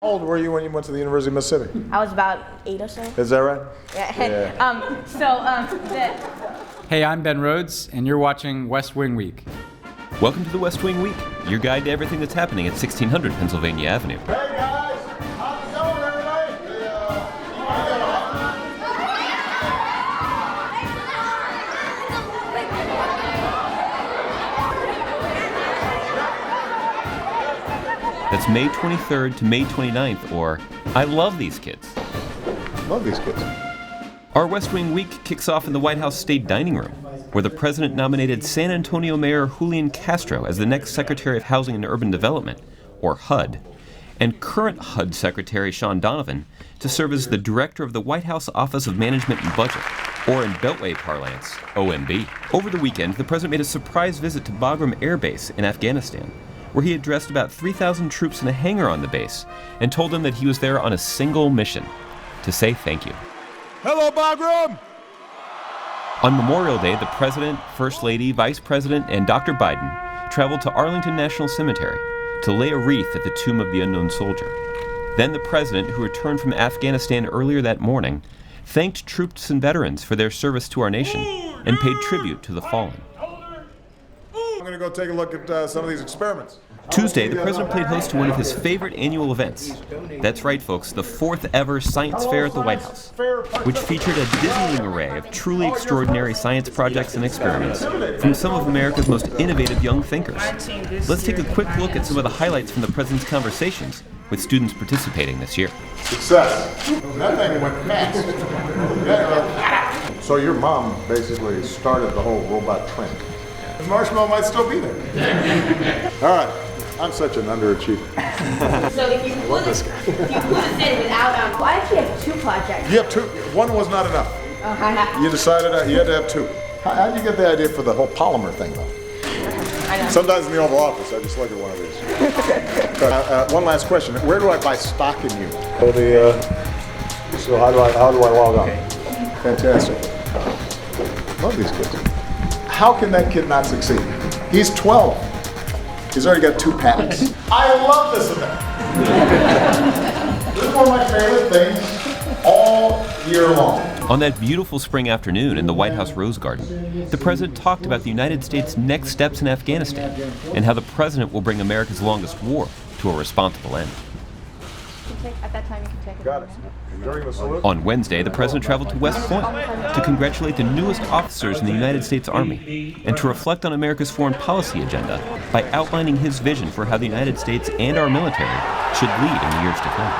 How old were you when you went to the University of Mississippi? I was about 8 or so. Is that right? Yeah. Hey, I'm Ben Rhodes, and you're watching West Wing Week. Welcome to the West Wing Week, your guide to everything that's happening at 1600 Pennsylvania Avenue. Hey guys, how's it going, everybody? That's May 23rd to May 29th, or I love these kids. Love these kids. Our West Wing Week kicks off in the White House State Dining Room, where the president nominated San Antonio Mayor Julian Castro as the next Secretary of Housing and Urban Development, or HUD, and current HUD Secretary Sean Donovan to serve as the director of the White House Office of Management and Budget, or in Beltway parlance, OMB. Over the weekend, the president made a surprise visit to Bagram Air Base in Afghanistan, where he addressed about 3,000 troops in a hangar on the base and told them that he was there on a single mission, to say thank you. Hello, Bagram! On Memorial Day, the President, First Lady, Vice President, and Dr. Biden traveled to Arlington National Cemetery to lay a wreath at the tomb of the unknown soldier. Then the President, who returned from Afghanistan earlier that morning, thanked troops and veterans for their service to our nation and paid tribute to the fallen. I'm going to go take a look at some of these experiments. Tuesday, the president played host to one of his favorite annual events. That's right, folks, the 4th ever Science Fair at the White House, which featured a dizzying array of truly extraordinary science projects and experiments from some of America's most innovative young thinkers. Let's take a quick look at some of the highlights from the president's conversations with students participating this year. Success. That thing went fast. So your mom basically started the whole robot trend. The marshmallow might still be there. All right. I'm such an underachiever. So if you put this in without, well, I actually have 2 projects. You have 2. One was not enough. You decided you had to have 2. How did you get the idea for the whole polymer thing, though? I know. Sometimes in the Oval Office, I just look at one of these. One last question. Where do I buy stock in you? So how do I log on? Fantastic. Love these kids. How can that kid not succeed? He's 12. He's already got 2 patents. I love this event. This is one of my favorite things all year long. On that beautiful spring afternoon in the White House Rose Garden, the president talked about the United States' next steps in Afghanistan and how the president will bring America's longest war to a responsible end. At that time, you can take it. Got it. During the salute. On Wednesday, the president traveled to West Point to congratulate the newest officers in the United States Army and to reflect on America's foreign policy agenda by outlining his vision for how the United States and our military should lead in the years to come.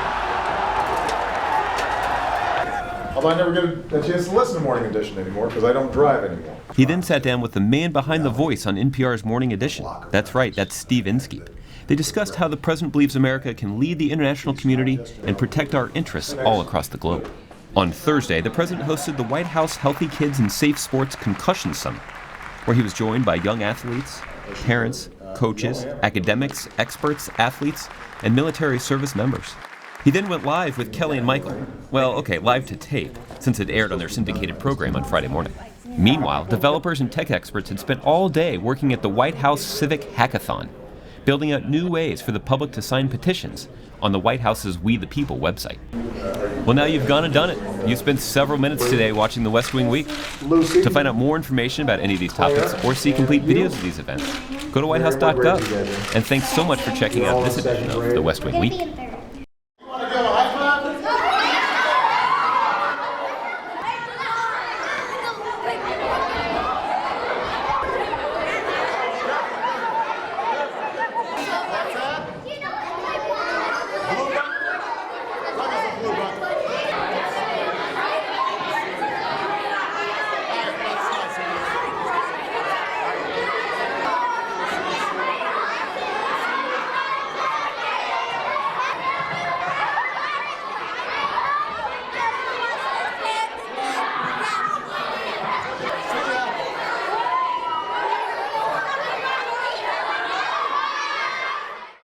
Although I never get a chance to listen to Morning Edition anymore because I don't drive anymore. He then sat down with the man behind the voice on NPR's Morning Edition. That's right, that's Steve Inskeep. They discussed how the president believes America can lead the international community and protect our interests all across the globe. On Thursday, the president hosted the White House Healthy Kids and Safe Sports Concussion Summit, where he was joined by young athletes, parents, coaches, academics, experts, athletes, and military service members. He then went live with Kelly and Michael. Well, okay, live to tape, since it aired on their syndicated program on Friday morning. Meanwhile, developers and tech experts had spent all day working at the White House Civic Hackathon, building out new ways for the public to sign petitions on the White House's We the People website. Well, now you've gone and done it. You spent several minutes today watching the West Wing Week. To find out more information about any of these topics or see complete videos of these events, go to whitehouse.gov. And thanks so much for checking out this edition of the West Wing Week.